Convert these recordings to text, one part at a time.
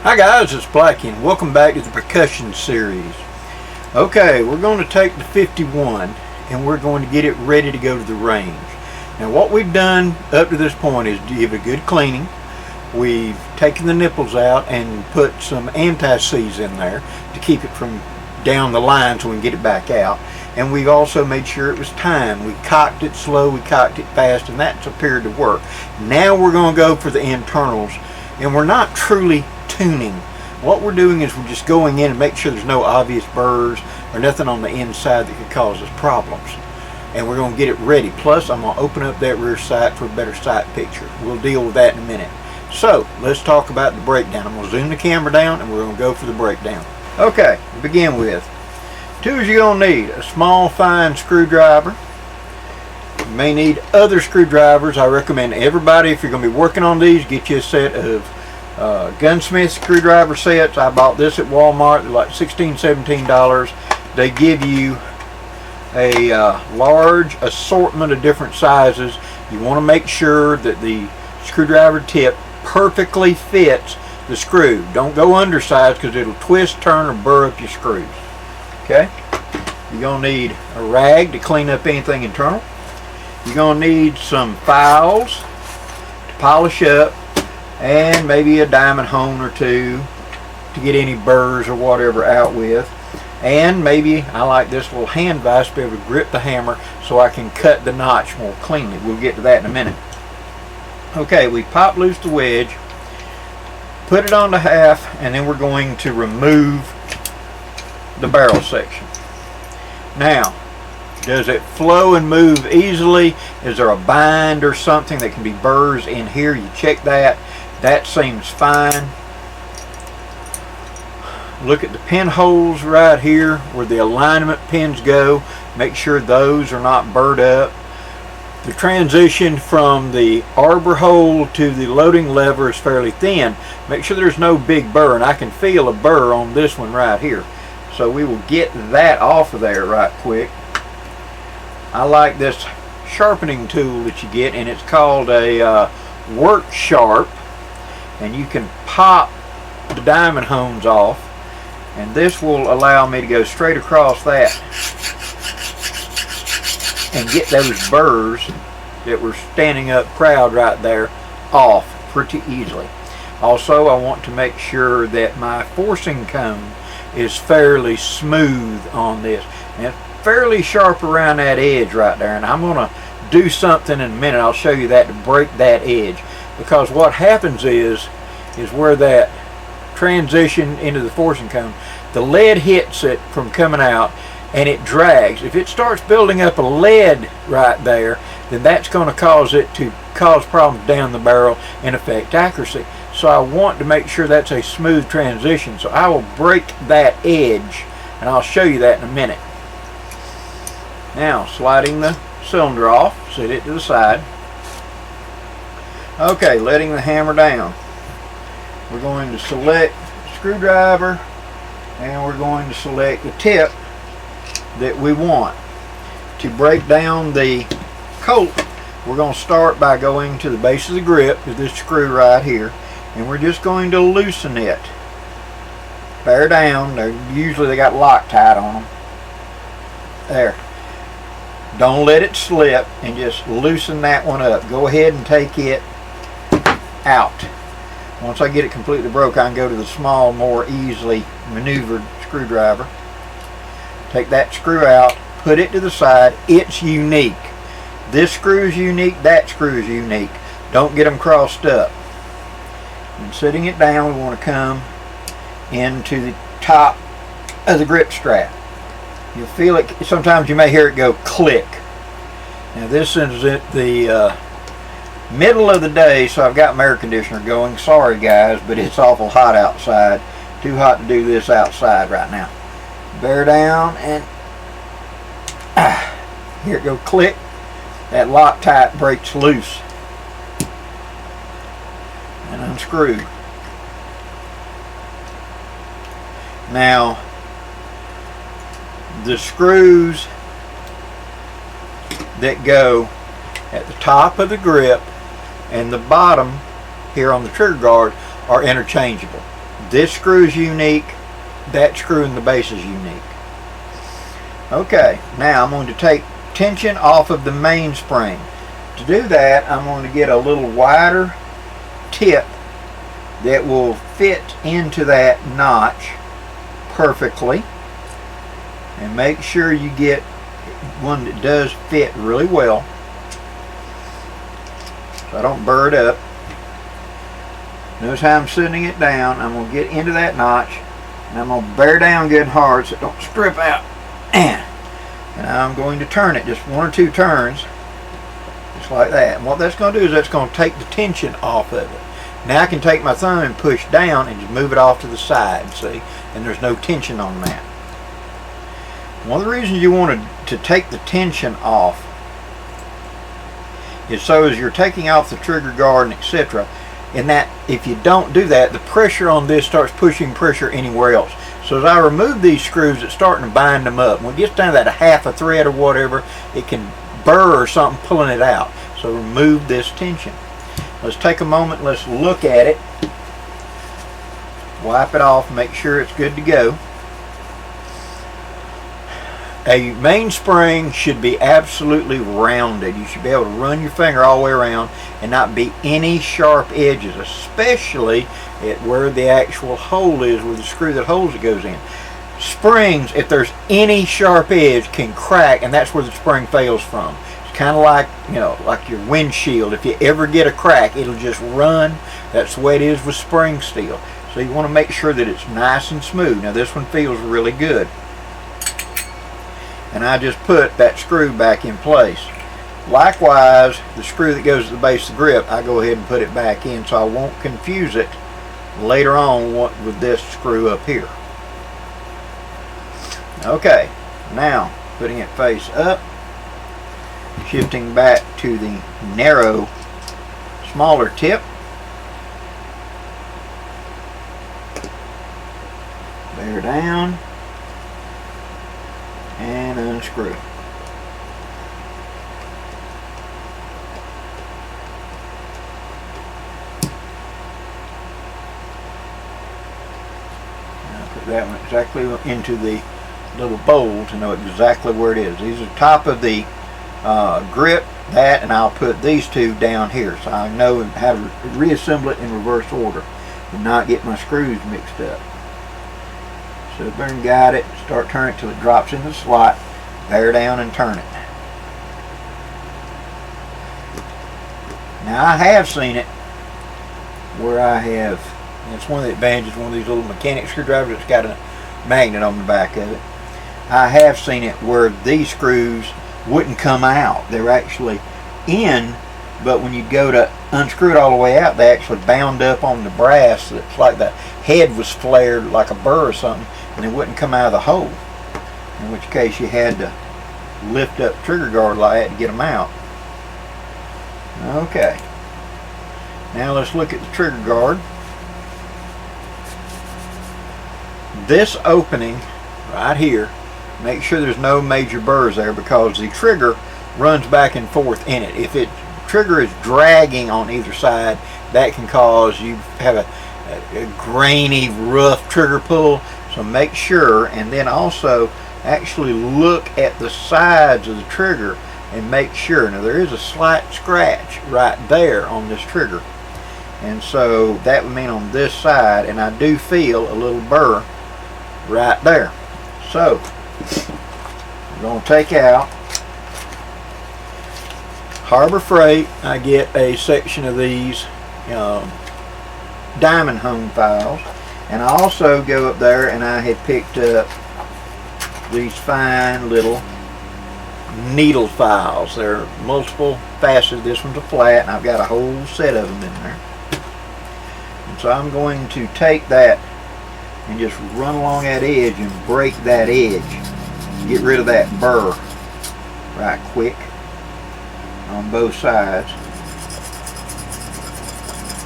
Hi guys, it's Blackie and welcome back to the Percussion series. Okay, we're going to take the 51 and we're going to get it ready to go to the range. Now what we've done up to this point is give it a good cleaning. We've taken the nipples out and put some anti-seize in there to keep it from down the line so we can get it back out. And we've also made sure it was timed. We cocked it slow, we cocked it fast, and that's appeared to work. Now we're going to go for the internals, and we're not truly tuning. What we're doing is we're just going in and make sure there's no obvious burrs or nothing on the inside that could cause us problems. And we're going to get it ready. Plus, I'm going to open up that rear sight for a better sight picture. We'll deal with that in a minute. So, let's talk about the breakdown. I'm going to zoom the camera down and we're going to go for the breakdown. Okay, to begin with, tools you're going to need: a small fine screwdriver. You may need other screwdrivers. I recommend everybody, if you're going to be working on these, get you a set of gunsmith screwdriver sets. I bought this at Walmart. They're like $16, $17. They give you a large assortment of different sizes. You want to make sure that the screwdriver tip perfectly fits the screw. Don't go undersized because it'll twist, turn, or burr up your screws. Okay? You're going to need a rag to clean up anything internal. You're going to need some files to polish up, and maybe a diamond hone or two to get any burrs or whatever out with. And maybe I like this little hand vise to be able to grip the hammer so I can cut the notch more cleanly. We'll get to that in a minute. Okay, we pop loose the wedge, put it on the half, and then we're going to remove the barrel section. Now, does it flow and move easily? Is there a bind or something that can be burrs in here? You check that. That seems fine. Look at the pinholes right here where the alignment pins go. Make sure those are not burred up. The transition from the arbor hole to the loading lever is fairly thin. Make sure there's no big burr, and I can feel a burr on this one right here. So we will get that off of there right quick. I like this sharpening tool that you get, and it's called a work sharp. And you can pop the diamond hones off, and this will allow me to go straight across that and get those burrs that were standing up proud right there off pretty easily. Also, I want to make sure that my forcing cone is fairly smooth on this and fairly sharp around that edge right there, and I'm going to do something in a minute. I'll show you that to break that edge. Because what happens is where that transition into the forcing cone, the lead hits it from coming out and it drags. If it starts building up a lead right there, then that's going to cause it to cause problems down the barrel and affect accuracy. So I want to make sure that's a smooth transition. So I will break that edge, and I'll show you that in a minute. Now, sliding the cylinder off, set it to the side. Okay, letting the hammer down. We're going to select the screwdriver, and we're going to select the tip that we want. To break down the colt, we're going to start by going to the base of the grip with this screw right here, and we're just going to loosen it. Bear down. Usually they got Loctite on them. There. Don't let it slip, and just loosen that one up. Go ahead and take it out. Once I get it completely broke, I can go to the small, more easily maneuvered screwdriver. Take that screw out, put it to the side. It's unique. This screw is unique, that screw is unique. Don't get them crossed up. And setting it down, we want to come into the top of the grip strap. You'll feel it, sometimes you may hear it go click. Now this is at the middle of the day, so I've got my air conditioner going. Sorry guys, but it's awful hot outside. Too hot to do this outside right now. Bear down, and here it go click. That Loctite breaks loose and unscrew. Now the screws that go at the top of the grip and the bottom here on the trigger guard are interchangeable. This screw is unique. That screw in the base is unique. Okay, now I'm going to take tension off of the mainspring. To do that, I'm going to get a little wider tip that will fit into that notch perfectly, and make sure you get one that does fit really well so I don't burr it up. Notice how I'm sitting it down. I'm going to get into that notch, and I'm going to bear down good and hard so it don't strip out. And I'm going to turn it just 1 or 2 turns, just like that. And what that's going to do is that's going to take the tension off of it. Now I can take my thumb and push down and just move it off to the side, see? And there's no tension on that. One of the reasons you want to take the tension off is so as you're taking off the trigger guard and etc. And that if you don't do that, the pressure on this starts pushing pressure anywhere else. So as I remove these screws, it's starting to bind them up. When it gets down to that half a thread or whatever, it can burr or something pulling it out. So remove this tension. Let's take a moment, let's look at it. Wipe it off, make sure it's good to go. A mainspring should be absolutely rounded. You should be able to run your finger all the way around and not be any sharp edges, especially at where the actual hole is, where the screw that holds it goes in. Springs, if there's any sharp edge, can crack, and that's where the spring fails from. It's kind of like, you know, like your windshield. If you ever get a crack, it'll just run. That's the way it is with spring steel. So you want to make sure that it's nice and smooth. Now this one feels really good. And I just put that screw back in place. Likewise, the screw that goes to the base of the grip, I go ahead and put it back in so I won't confuse it later on with this screw up here. Okay, now putting it face up, shifting back to the narrow, smaller tip. Bear down and unscrew. Now put that one exactly into the little bowl to know exactly where it is. These are the top of the grip, that, and I'll put these two down here so I know how to reassemble it in reverse order and not get my screws mixed up. Sit there and guide it, start turning it till it drops in the slot, bear down and turn it. Now I have seen it where I have, it's one of the advantages, one of these little mechanic screwdrivers that's got a magnet on the back of it. I have seen it where these screws wouldn't come out. They're actually in, but when you go to unscrew it all the way out, they actually bound up on the brass. It's like the head was flared like a burr or something, and it wouldn't come out of the hole, in which case you had to lift up the trigger guard like that to get them out. Okay, now let's look at the trigger guard. This opening right here, make sure there's no major burrs there, because the trigger runs back and forth in it. If the trigger is dragging on either side, that can cause you have a grainy, rough trigger pull. So make sure, and then also actually look at the sides of the trigger and make sure. Now there is a slight scratch right there on this trigger, and so that would mean on this side, and I do feel a little burr right there. So we're going to take out Harbor Freight. I get a section of these diamond hone files, and I also go up there and I had picked up these fine little needle files. They're multiple faceted. This one's a flat, and I've got a whole set of them in there. And so I'm going to take that and just run along that edge and break that edge. Get rid of that burr right quick on both sides.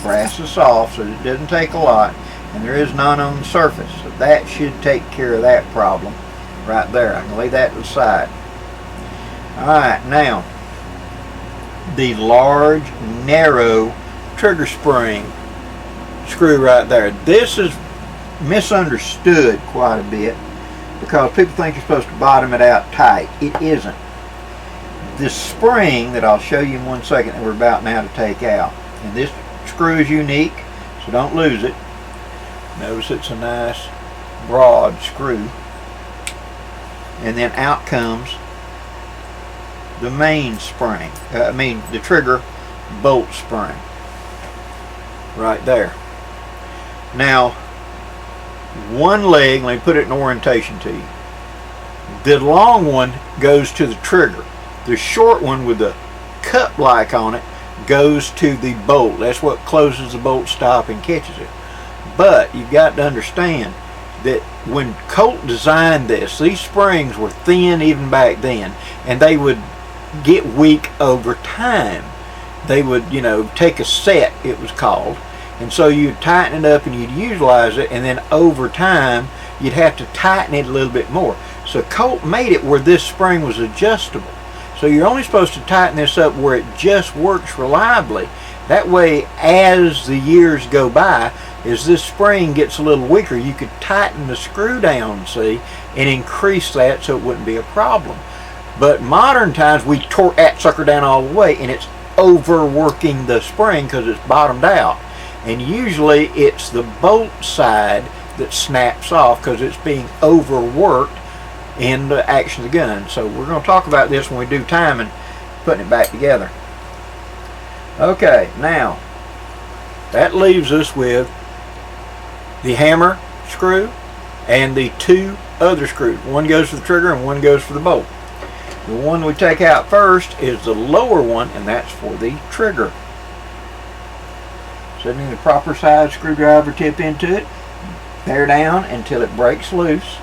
Brass is soft, so it doesn't take a lot, and there is none on the surface, so that should take care of that problem right there. I can lay that to the side. Alright, now the large, narrow trigger spring screw right there. This is misunderstood quite a bit because people think you're supposed to bottom it out tight. It isn't. This spring that I'll show you in 1 second that we're about now to take out, and this screw is unique, so don't lose it. Notice it's a nice broad screw, and then out comes the main spring, the trigger bolt spring right there. Now one leg, let me put it in orientation to you. The long one goes to the trigger. The short one with the cup like on it goes to the bolt. That's what closes the bolt stop and catches it. But you've got to understand that when Colt designed this, these springs were thin even back then, and they would get weak over time. They would, you know, take a set, it was called, and so you'd tighten it up and you'd utilize it, and then over time you'd have to tighten it a little bit more. So Colt made it where this spring was adjustable. So you're only supposed to tighten this up where it just works reliably. That way, as the years go by, as this spring gets a little weaker, you could tighten the screw down, see, and increase that so it wouldn't be a problem. But modern times, we torque that sucker down all the way, and it's overworking the spring because it's bottomed out. And usually, it's the bolt side that snaps off because it's being overworked in the action of the gun. So we're going to talk about this when we do timing, putting it back together. Okay, now that leaves us with the hammer screw and the two other screws. One goes for the trigger and one goes for the bolt. The one we take out first is the lower one, and that's for the trigger. Setting the proper size screwdriver tip into it, bear down until it breaks loose,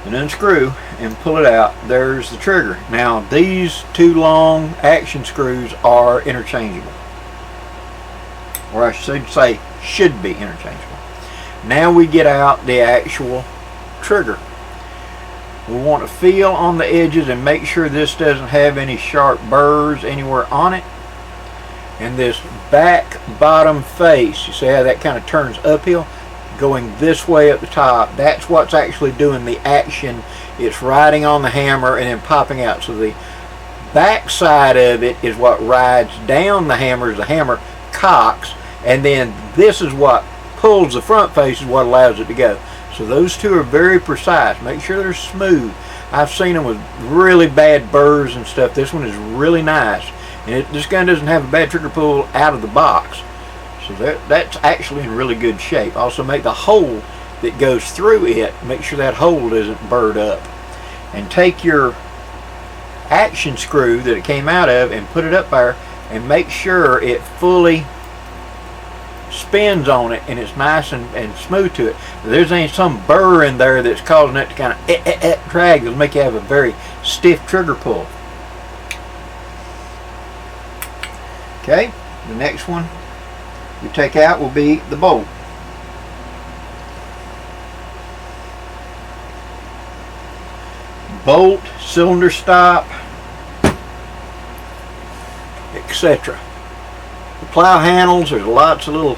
and unscrew and pull it out. There's the trigger. Now these two long action screws are interchangeable, or I should say should be interchangeable. Now we get out the actual trigger. We want to feel on the edges and make sure this doesn't have any sharp burrs anywhere on it. And this back bottom face, you see how that kind of turns uphill, going this way up the top, that's what's actually doing the action. It's riding on the hammer and then popping out. So the back side of it is what rides down the hammer as the hammer cocks, and then this is what pulls the front face, is what allows it to go. So those two are very precise. Make sure they're smooth. I've seen them with really bad burrs and stuff. This one is really nice, and this gun doesn't have a bad trigger pull out of the box. So that's actually in really good shape. Also make the hole that goes through it, make sure that hole isn't burred up. And take your action screw that it came out of and put it up there and make sure it fully spins on it and it's nice and smooth to it. If there's any some burr in there that's causing it to kind of drag, it'll make you have a very stiff trigger pull. Okay, the next one we take out will be the bolt. Bolt, cylinder stop, etc. The plow handles, there's lots of little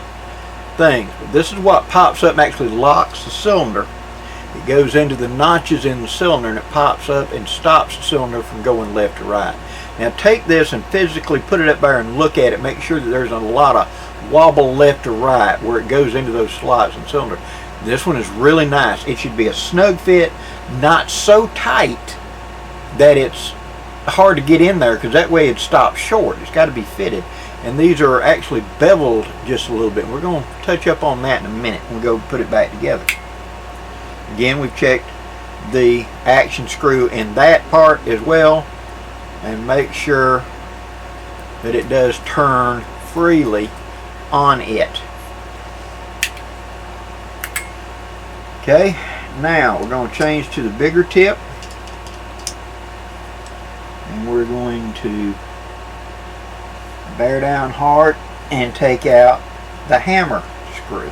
things, but this is what pops up and actually locks the cylinder. It goes into the notches in the cylinder and it pops up and stops the cylinder from going left to right. Now take this and physically put it up there and look at it. Make sure that there's a lot of wobble left to right where it goes into those slots in the cylinder. This one is really nice. It should be a snug fit, not so tight that it's hard to get in there, because that way it stops short. It's got to be fitted. And these are actually beveled just a little bit. We're going to touch up on that in a minute when we go put it back together. Again, we've checked the action screw in that part as well, and make sure that it does turn freely on it. Okay, now we're going to change to the bigger tip, and we're going to bear down hard and take out the hammer screw.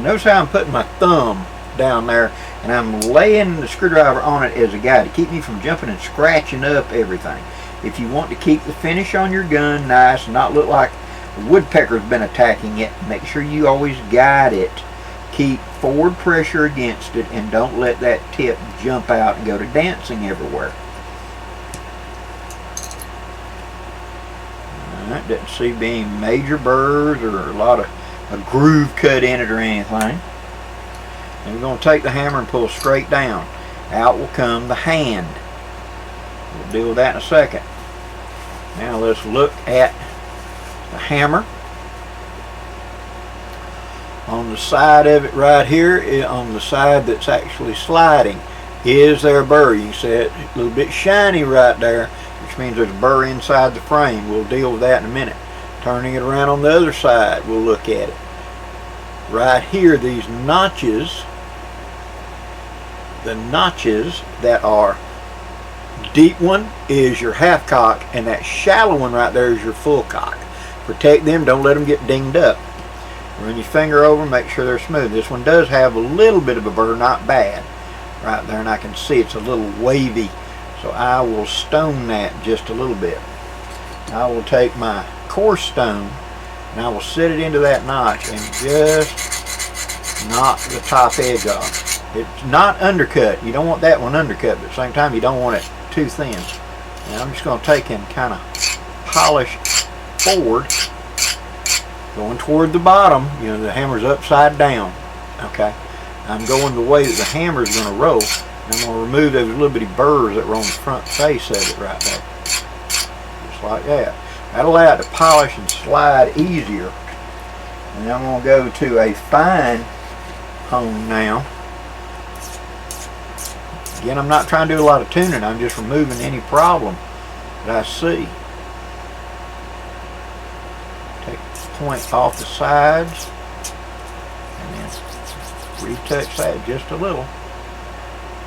Notice how I'm putting my thumb down there and I'm laying the screwdriver on it as a guide to keep me from jumping and scratching up everything. If you want to keep the finish on your gun nice and not look like a woodpecker's been attacking it, make sure you always guide it. Keep forward pressure against it and don't let that tip jump out and go to dancing everywhere. Alright, doesn't seem to be any major burrs or a lot of a groove cut in it or anything. And we're going to take the hammer and pull straight down. Out will come the hand. We'll deal with that in a second. Now let's look at the hammer. On the side of it right here, on the side that's actually sliding, is there a burr. You can see it a little bit shiny right there, which means there's a burr inside the frame. We'll deal with that in a minute. Turning it around on the other side, we'll look at it. Right here, these notches, the notches that are deep one is your half cock, and that shallow one right there is your full cock. Protect them, don't let them get dinged up. Run your finger over, make sure they're smooth. This one does have a little bit of a burr, not bad. Right there, and I can see it's a little wavy, so I will stone that just a little bit. I will take my coarse stone and I will set it into that notch and just knock the top edge off. It's not undercut. You don't want that one undercut, but at the same time you don't want it too thin. And I'm just going to take and kind of polish forward, going toward the bottom. You know, the hammer's upside down. Okay, I'm going the way that the hammer is going to roll. And I'm going to remove those little bitty burrs that were on the front face of it right there, just like that. That'll allow it to polish and slide easier. And I'm going to go to a fine hone now. Again, I'm not trying to do a lot of tuning. I'm just removing any problem that I see. Take the point off the sides and then retouch that just a little.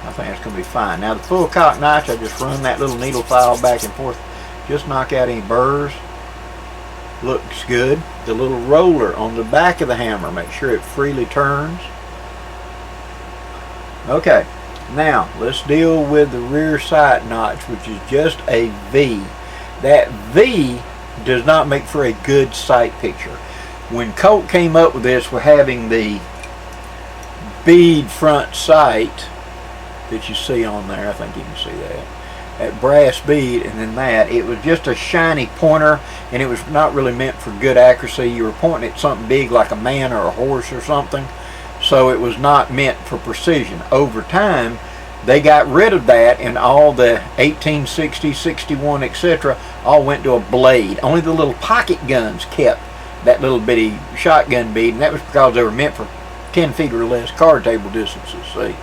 I think it's going to be fine. Now the full cock notch, I just run that little needle file back and forth. Just knock out any burrs. Looks good. The little roller on the back of the hammer, make sure it freely turns. Okay, now let's deal with the rear sight notch, which is just a V. That V does not make for a good sight picture. When Colt came up with this, we're having the bead front sight that you see on there. I think you can see that brass bead, and then that it was just a shiny pointer, and it was not really meant for good accuracy. You were pointing at something big like a man or a horse or something, so it was not meant for precision. Over time they got rid of that, and all the 1860, 61, etc. all went to a blade. Only the little pocket guns kept that little bitty shotgun bead, and that was because they were meant for 10 feet or less card table distances, see.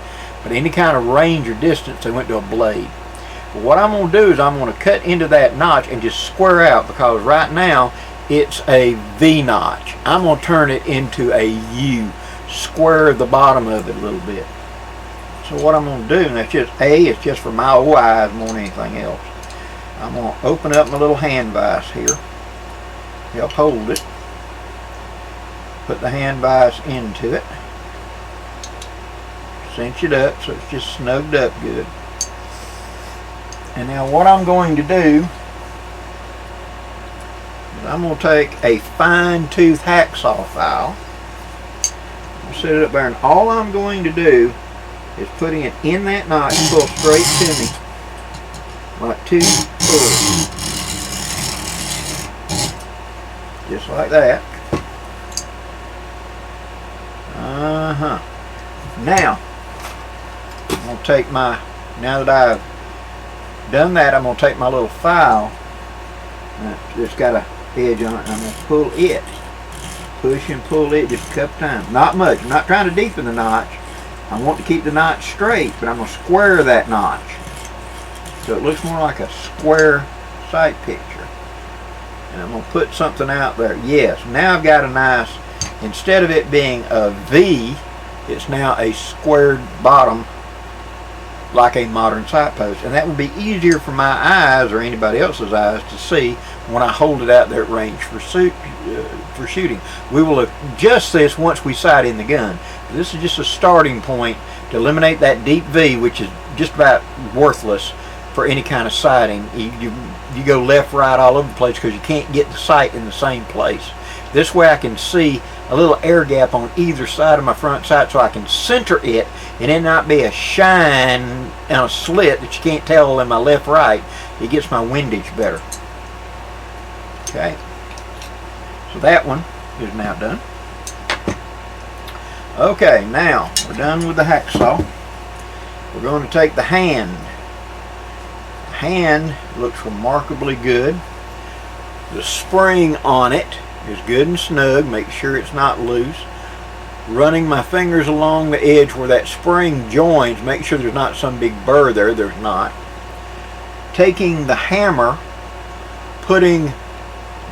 But any kind of range or distance, they went to a blade. But what I'm going to do is I'm going to cut into that notch and just square out, because right now it's a V notch. I'm going to turn it into a U, square the bottom of it a little bit. So what I'm going to do, and that's just it's just for my old eyes more than anything else. I'm going to open up my little hand vise here, help hold it, put the hand vise into it, cinch it up so it's just snugged up good. And now what I'm going to do is I'm going to take a fine tooth hacksaw file, I'll set it up there, and all I'm going to do is putting it in that notch, pull straight to me like 2 pulls, just like that. Now I'm going to take my, now that I've done that, I'm going to take my little file, it's got a edge on it, and I'm going to pull it, push and pull it just a couple times, not much. I'm not trying to deepen the notch. I want to keep the notch straight, but I'm going to square that notch so it looks more like a square sight picture. And I'm going to put something out there. Yes, now I've got a nice, instead of it being a V, it's now a squared bottom like a modern sight post, and that would be easier for my eyes or anybody else's eyes to see when I hold it out there at range for shooting. We will adjust this once we sight in the gun. This is just a starting point to eliminate that deep V, which is just about worthless for any kind of sighting. You go left, right, all over the place because you can't get the sight in the same place. This way I can see a little air gap on either side of my front sight, so I can center it and it not be a shine and a slit that you can't tell in my left, right. It gets my windage better. Okay, so that one is now done. Okay, now we're done with the hacksaw. We're going to take the hand. The hand looks remarkably good. The spring on it is good and snug. Make sure it's not loose. Running my fingers along the edge where that spring joins, make sure there's not some big burr there. There's not. Taking the hammer, putting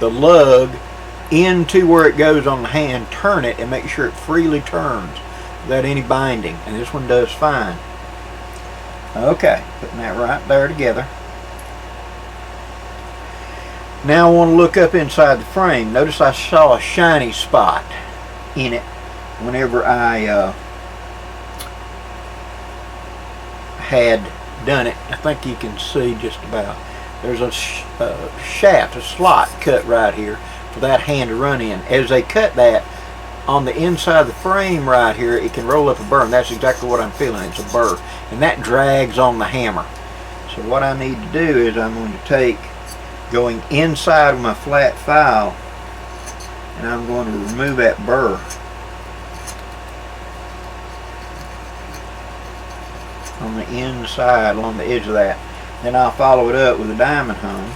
the lug into where it goes on the hand, turn it and make sure it freely turns without any binding, and this one does fine. Okay, putting that right there together. Now I want to look up inside the frame. Notice I saw a shiny spot in it whenever I had done it. I think you can see just about. There's a shaft, a slot cut right here for that hand to run in. As they cut that on the inside of the frame right here, it can roll up a burr, and that's exactly what I'm feeling. It's a burr, and that drags on the hammer. So what I need to do is I'm going to take, going inside of my flat file, and I'm going to remove that burr. On the inside, along the edge of that. Then I'll follow it up with a diamond hone.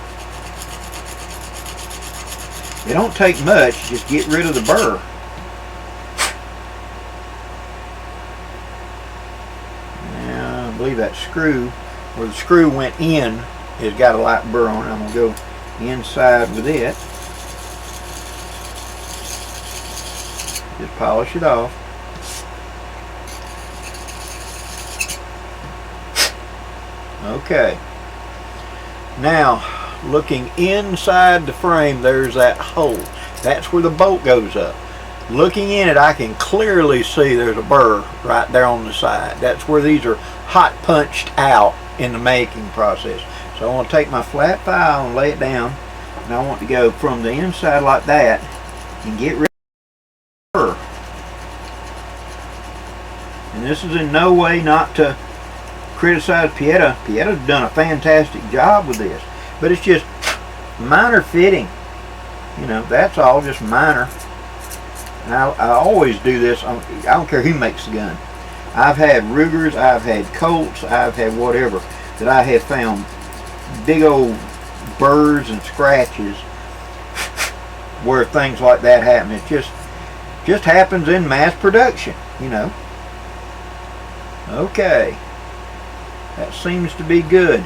It don't take much, just get rid of the burr. Now, I believe that screw, where the screw went in, has got a light burr on it. I'm going to go inside with it. Just polish it off. Okay. Now, looking inside the frame, there's that hole. That's where the bolt goes up. Looking in it, I can clearly see there's a burr right there on the side. That's where these are hot punched out in the making process. So I want to take my flat file and lay it down, and I want to go from the inside like that and get rid of the burr. And this is in no way not to criticize Pieta. Pieta's done a fantastic job with this, but it's just minor fitting. You know, that's all, just minor. And I always do this. I don't care who makes the gun. I've had Rugers, I've had Colts, I've had whatever, that I have found big old burrs and scratches where things like that happen. It just happens in mass production, you know. Okay. That seems to be good.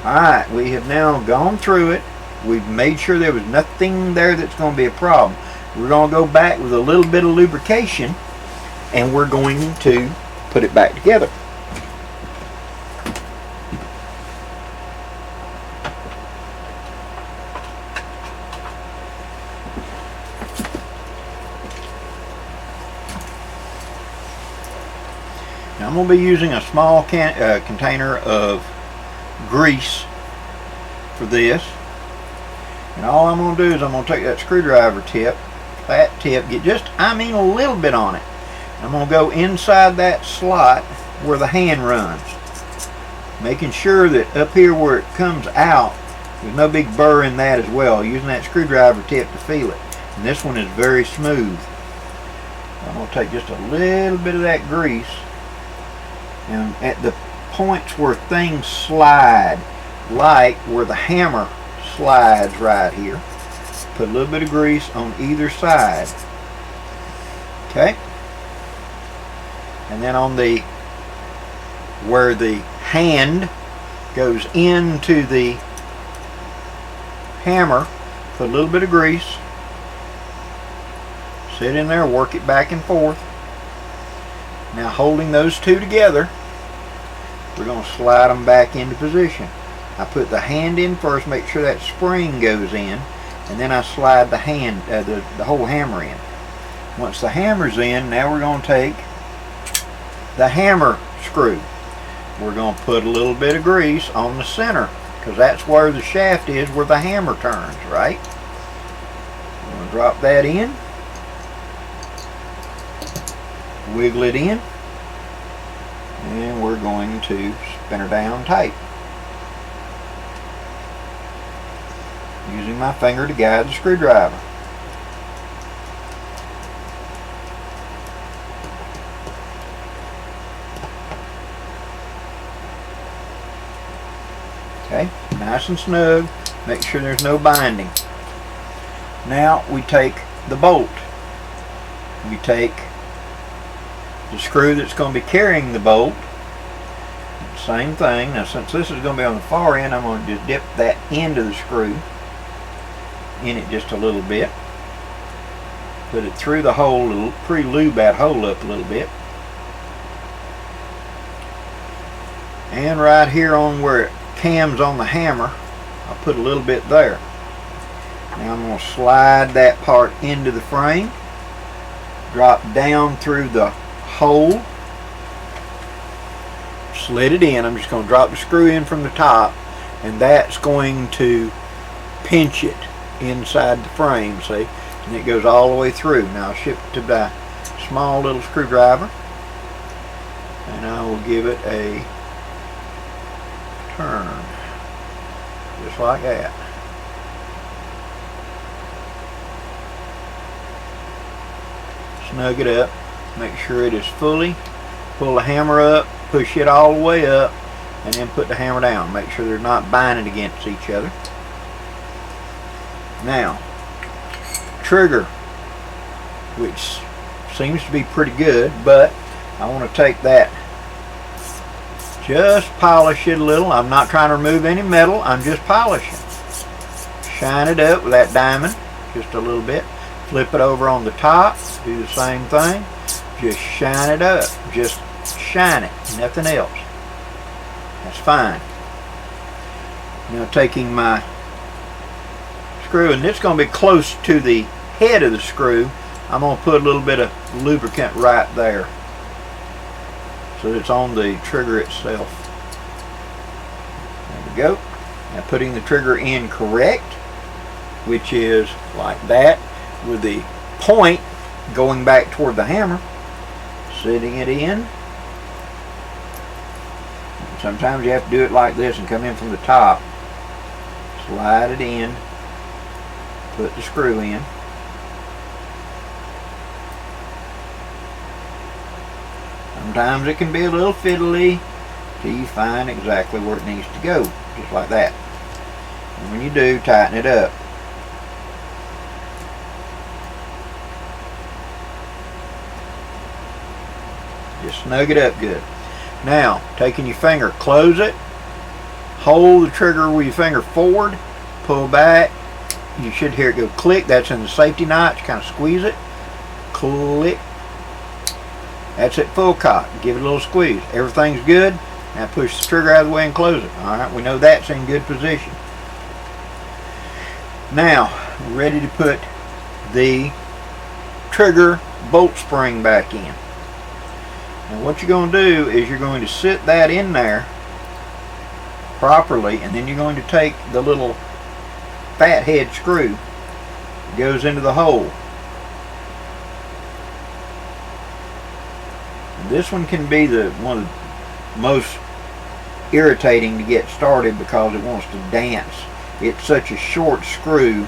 Alright, we have now gone through it. We've made sure there was nothing there that's going to be a problem. We're going to go back with a little bit of lubrication, and we're going to put it back together. Now I'm going to be using a small container of grease for this, and all I'm going to do is I'm going to take that screwdriver tip, flat tip, get just, a little bit on it. I'm going to go inside that slot where the hand runs, making sure that up here where it comes out, there's no big burr in that as well, using that screwdriver tip to feel it. And this one is very smooth. I'm going to take just a little bit of that grease, and at the points where things slide, like where the hammer slides right here, put a little bit of grease on either side. Okay, and then on the where the hand goes into the hammer, put a little bit of grease, sit in there, work it back and forth. Now, holding those two together, we're going to slide them back into position. I put the hand in first, make sure that spring goes in, and then I slide the hand, the whole hammer in. Once the hammer's in, now we're going to take the hammer screw. we're going to put a little bit of grease on the center, because that's where the shaft is, where the hammer turns, right? We're going to drop that in, wiggle it in, and we're going to spin her down tight, using my finger to guide the screwdriver. Okay, nice and snug. Make sure there's no binding. Now we take the bolt. We take the screw that's going to be carrying the bolt. Same thing. Now since this is going to be on the far end, I'm going to just dip that end of the screw in it just a little bit. Put it through the hole, pre-lube that hole up a little bit. And right here on where it cams on the hammer, I'll put a little bit there. Now I'm going to slide that part into the frame, drop down through the hole, slid it in. I'm just going to drop the screw in from the top, and that's going to pinch it inside the frame, see, and it goes all the way through. Now I'll shift it to the small little screwdriver, and I will give it a turn, just like that. Snug it up, make sure it is fully, pull the hammer up, push it all the way up, and then put the hammer down. Make sure they're not binding against each other. Now, trigger, which seems to be pretty good, but I want to take that, just polish it a little. I'm not trying to remove any metal, I'm just polishing. Shine it up with that diamond just a little bit. Flip it over on the top, do the same thing. Just shine it up, just shine it, nothing else. That's fine. Now taking my screw, and it's going to be close to the head of the screw, I'm going to put a little bit of lubricant right there, so it's on the trigger itself. There we go. Now putting the trigger in correct, which is like that, with the point going back toward the hammer, sitting it in. Sometimes you have to do it like this and come in from the top, slide it in, put the screw in. Sometimes it can be a little fiddly till you find exactly where it needs to go, just like that. And when you do, tighten it up. Just snug it up good. Now, taking your finger, close it, hold the trigger with your finger forward, pull back. You should hear it go click. That's in the safety notch. Kind of squeeze it, click. That's at full cock. Give it a little squeeze. Everything's good. Now push the trigger out of the way and close it. Alright, we know that's in good position. Now, we're ready to put the trigger bolt spring back in. And what you're going to do is you're going to sit that in there properly, and then you're going to take the little fat head screw that goes into the hole. This one can be one of the most irritating to get started because it wants to dance. It's such a short screw,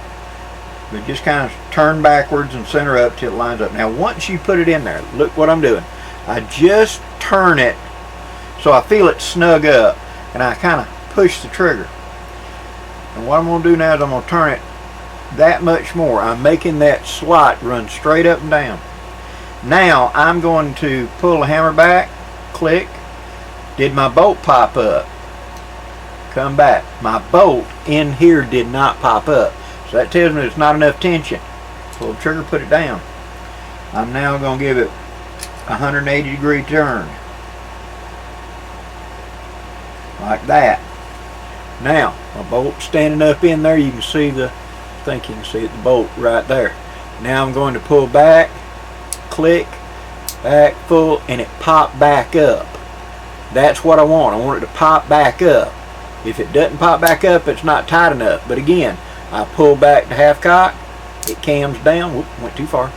but just kind of turn backwards and center up till it lines up. Now once you put it in there, look what I'm doing. I just turn it so I feel it snug up, and I kind of push the trigger. And what I'm going to do now is I'm going to turn it that much more. I'm making that slot run straight up and down. Now I'm going to pull the hammer back, click. Did my bolt pop up? Come back. My bolt in here did not pop up. So that tells me there's not enough tension. Pull the trigger, put it down. I'm now going to give it a 180-degree turn. Like that. Now, my bolt standing up in there, you can see I think you can see the bolt right there. Now I'm going to pull back, click, back, full, and it popped back up. That's what I want. I want it to pop back up. If it doesn't pop back up, it's not tight enough. But again, I pull back to half cock, it cams down. Whoop, went too far.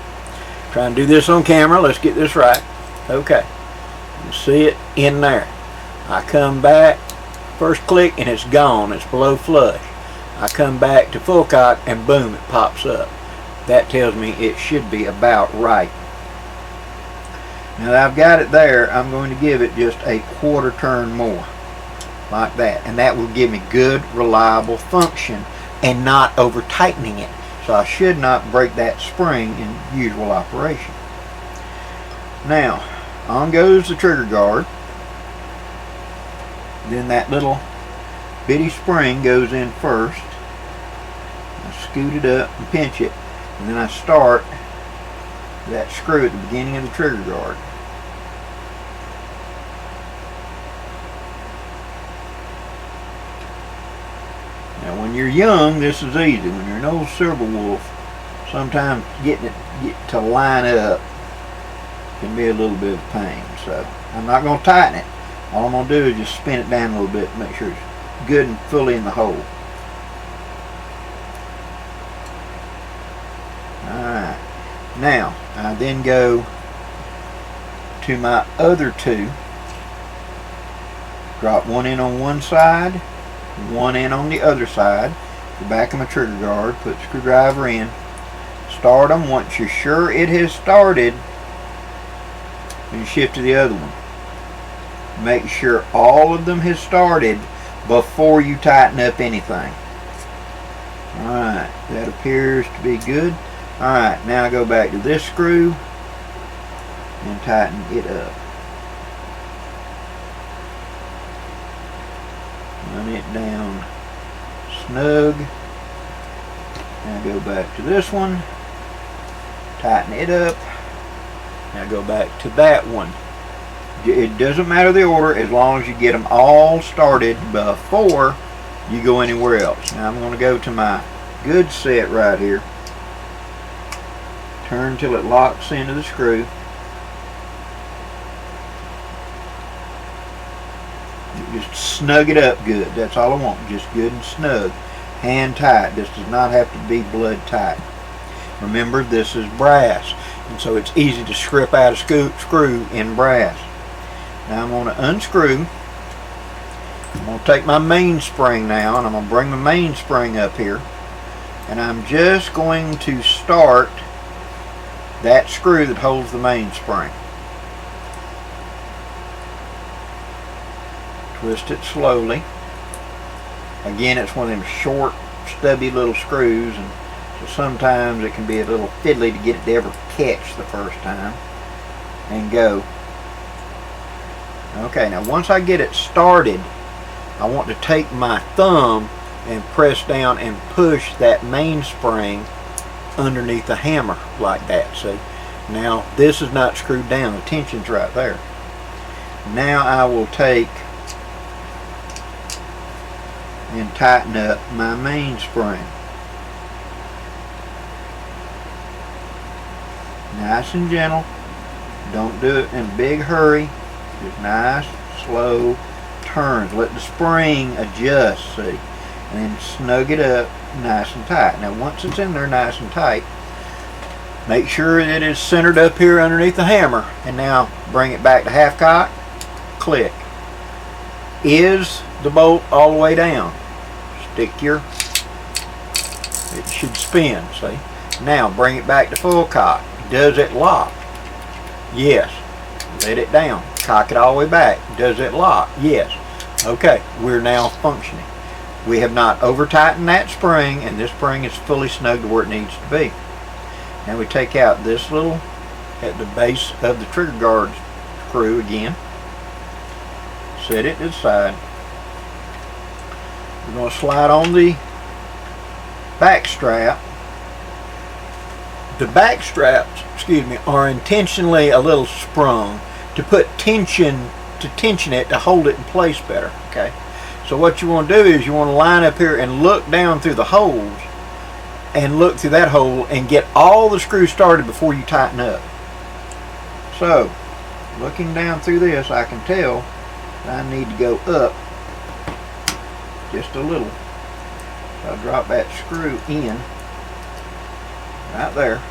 Try and do this on camera. Let's get this right. Okay. You see it in there. I come back, first click, and it's gone. It's below flush. I come back to full cock, and boom, it pops up. That tells me it should be about right. Now that I've got it there, I'm going to give it just a quarter turn more, like that, and that will give me good, reliable function and not over tightening it. So I should not break that spring in usual operation. Now, on goes the trigger guard. Then that little bitty spring goes in first. I scoot it up and pinch it, and then I start that screw at the beginning of the trigger guard. Now when you're young, this is easy. When you're an old silver wolf, sometimes getting it to line up can be a little bit of pain. So I'm not going to tighten it. All I'm going to do is just spin it down a little bit to make sure it's good and fully in the hole. Alright. Now, I then go to my other two. Drop one in on one side, one in on the other side. The back of my trigger guard, put the screwdriver in. Start them. Once you're sure it has started, then shift to the other one. Make sure all of them has started before you tighten up anything. Alright, that appears to be good. Alright, now I go back to this screw and tighten it up. Run it down snug. Now go back to this one, tighten it up. Now go back to that one. It doesn't matter the order as long as you get them all started before you go anywhere else. Now I'm going to go to my good set right here. Turn till it locks into the screw. Just snug it up good. That's all I want. Just good and snug. Hand tight. This does not have to be blood tight. Remember, this is brass, and so it's easy to strip out a screw in brass. Now I'm going to unscrew. I'm going to take my mainspring now, and I'm going to bring my mainspring up here, and I'm just going to start that screw that holds the mainspring. Twist it slowly. Again, it's one of them short, stubby little screws, and so sometimes it can be a little fiddly to get it to ever catch the first time and go. Okay, now once I get it started, I want to take my thumb and press down and push that mainspring underneath the hammer like that. See, now this is not screwed down. The tension's right there. Now I will take and tighten up my mainspring. Nice and gentle. Don't do it in a big hurry. Just nice, slow turns. Let the spring adjust, see, and then snug it up nice and tight. Now once it's in there nice and tight, make sure it is centered up here underneath the hammer, and now bring it back to half cock, click. Is the bolt all the way down? Stick your, it should spin, see. Now bring it back to full cock. Does it lock? Yes. Let it down. Cock it all the way back. Does it lock? Yes. Okay, we're now functioning. We have not over tightened that spring, and this spring is fully snug to where it needs to be. Now we take out this little, at the base of the trigger guard screw again. Set it to the side. We're going to slide on the back strap. The back straps, excuse me, are intentionally a little sprung to put tension, to tension it, to hold it in place better. Okay, so what you want to do is you want to line up here and look down through the holes, and look through that hole and get all the screws started before you tighten up. So looking down through this, I can tell I need to go up just a little. So I'll drop that screw in right there.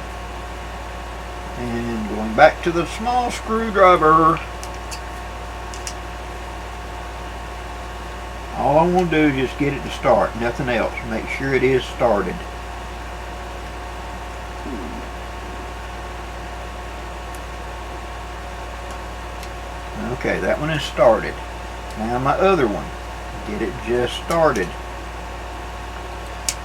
And going back to the small screwdriver. All I want to do is just get it to start, nothing else. Make sure it is started. Okay, that one is started. Now my other one, get it just started.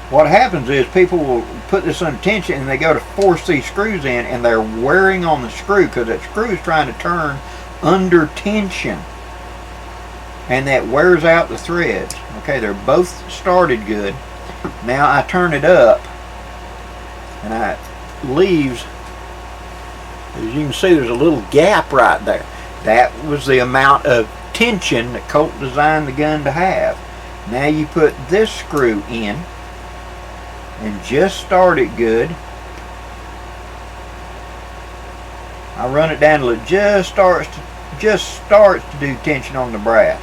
What happens is people will put this under tension and they go to force these screws in and they're wearing on the screw because that screw is trying to turn under tension. And that wears out the threads. Okay, they're both started good. Now I turn it up and it leaves, as you can see, there's a little gap right there. That was the amount of tension that Colt designed the gun to have. Now you put this screw in and just start it good. I run it down till it just starts to do tension on the brass.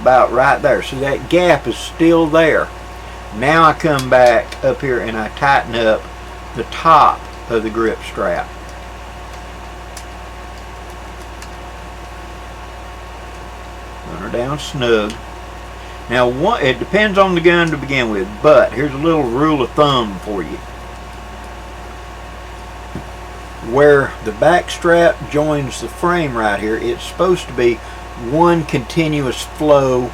About right there. So that gap is still there. Now I come back up here and I tighten up the top of the grip strap. Run her down snug. Now it depends on the gun to begin with, but here's a little rule of thumb for you. Where the back strap joins the frame right here, it's supposed to be one continuous flow,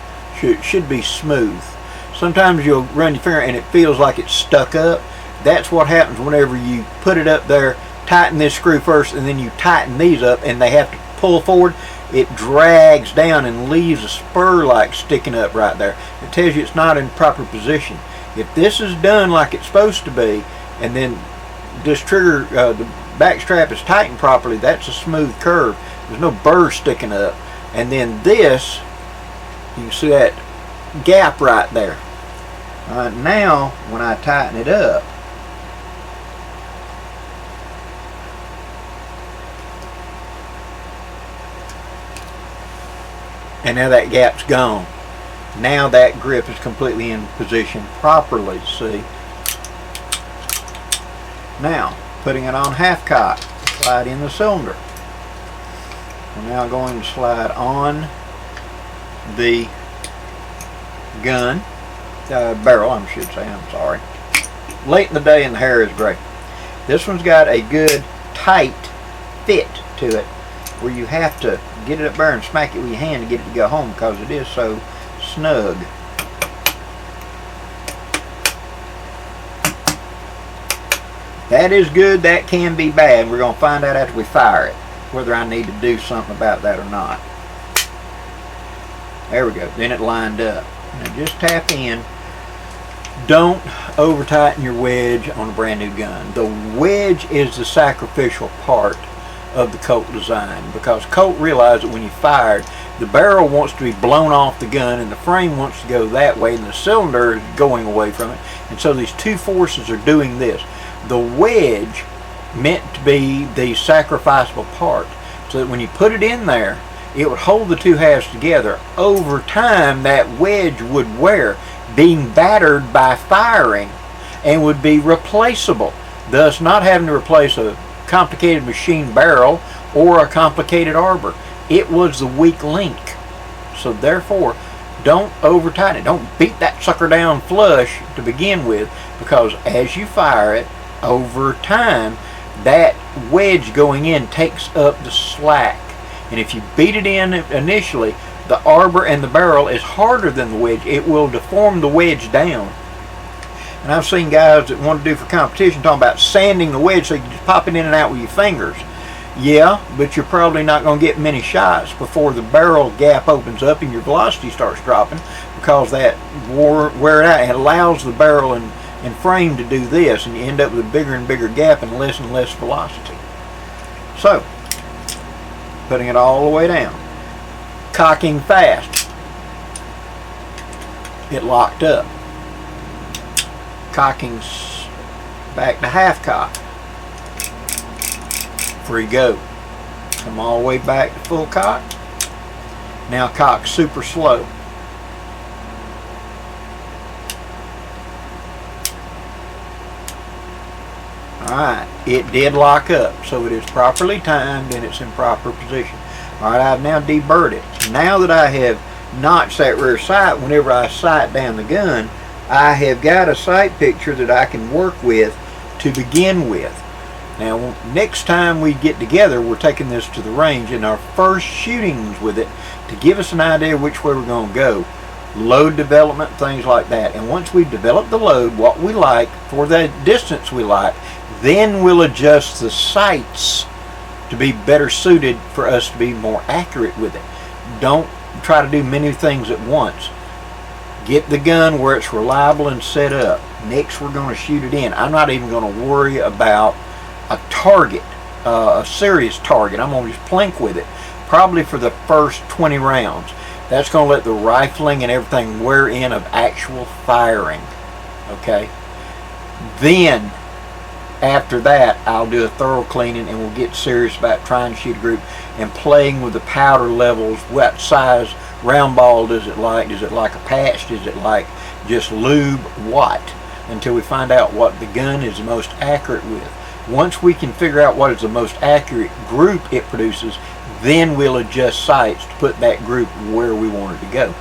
should be smooth. Sometimes you'll run your finger and it feels like it's stuck up. That's what happens whenever you put it up there, tighten this screw first, and then you tighten these up and they have to pull forward. It drags down and leaves a spur like sticking up right there. It tells you it's not in proper position. If this is done like it's supposed to be, and then this trigger, the back strap is tightened properly, that's a smooth curve. There's no burr sticking up. And then this, you can see that gap right there. Now when I tighten it up, and now that gap's gone. Now that grip is completely in position properly, see? Now, putting it on half cock, slide in the cylinder. We're now going to slide on the gun, barrel, I should say, I'm sorry. Late in the day and the hair is gray. This one's got a good tight fit to it where you have to get it up there and smack it with your hand to get it to go home because it is so snug. That is good, that can be bad. We're going to find out after we fire it whether I need to do something about that or not. There we go, then it lined up. Now just tap in. Don't over tighten your wedge on a brand new gun. The wedge is the sacrificial part of the Colt design because Colt realized that when you fired, the barrel wants to be blown off the gun and the frame wants to go that way and the cylinder is going away from it, and so these two forces are doing this. The wedge meant to be the sacrificable part so that when you put it in there, it would hold the two halves together. Over time, that wedge would wear, being battered by firing, and would be replaceable, thus not having to replace a complicated machine barrel or a complicated arbor. It was the weak link. So therefore, don't over tighten it. Don't beat that sucker down flush to begin with, because as you fire it over time, that wedge going in takes up the slack. And if you beat it in initially, the arbor and the barrel is harder than the wedge. It will deform the wedge down. And I've seen guys that want to do for competition talking about sanding the wedge so you can just pop it in and out with your fingers. Yeah, but you're probably not going to get many shots before the barrel gap opens up and your velocity starts dropping, because that wear it out and allows the barrel and frame to do this, and you end up with a bigger and bigger gap and less velocity. So, putting it all the way down, cocking fast, it locked up. Cocking back to half cock. Free go. Come all the way back to full cock. Now cock super slow. Alright, it did lock up, so it is properly timed and it's in proper position. Alright, I've now deburred it. Now that I have notched that rear sight, whenever I sight down the gun, I have got a sight picture that I can work with to begin with. Now, next time we get together, we're taking this to the range in our first shootings with it to give us an idea which way we're going to go. Load development, things like that. And once we've developed the load, what we like, for the distance we like, then we'll adjust the sights to be better suited for us to be more accurate with it. Don't try to do many things at once. Get the gun where it's reliable and set up. Next, we're going to shoot it in. I'm not even going to worry about a target, a serious target. I'm going to just plink with it, probably for the first 20 rounds. That's going to let the rifling and everything wear in of actual firing. Okay? Then, after that, I'll do a thorough cleaning and we'll get serious about trying to shoot a group and playing with the powder levels. What size round ball does it like? Does it like a patch? Does it like just lube? What? Until we find out what the gun is the most accurate with. Once we can figure out what is the most accurate group it produces, then we'll adjust sights to put that group where we want it to go.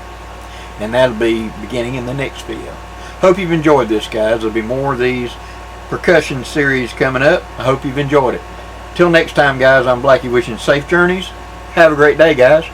And that'll be beginning in the next video. Hope you've enjoyed this, guys. There'll be more of these percussion series coming up. I hope you've enjoyed it. Till next time, guys, I'm Blackie wishing safe journeys. Have a great day, guys.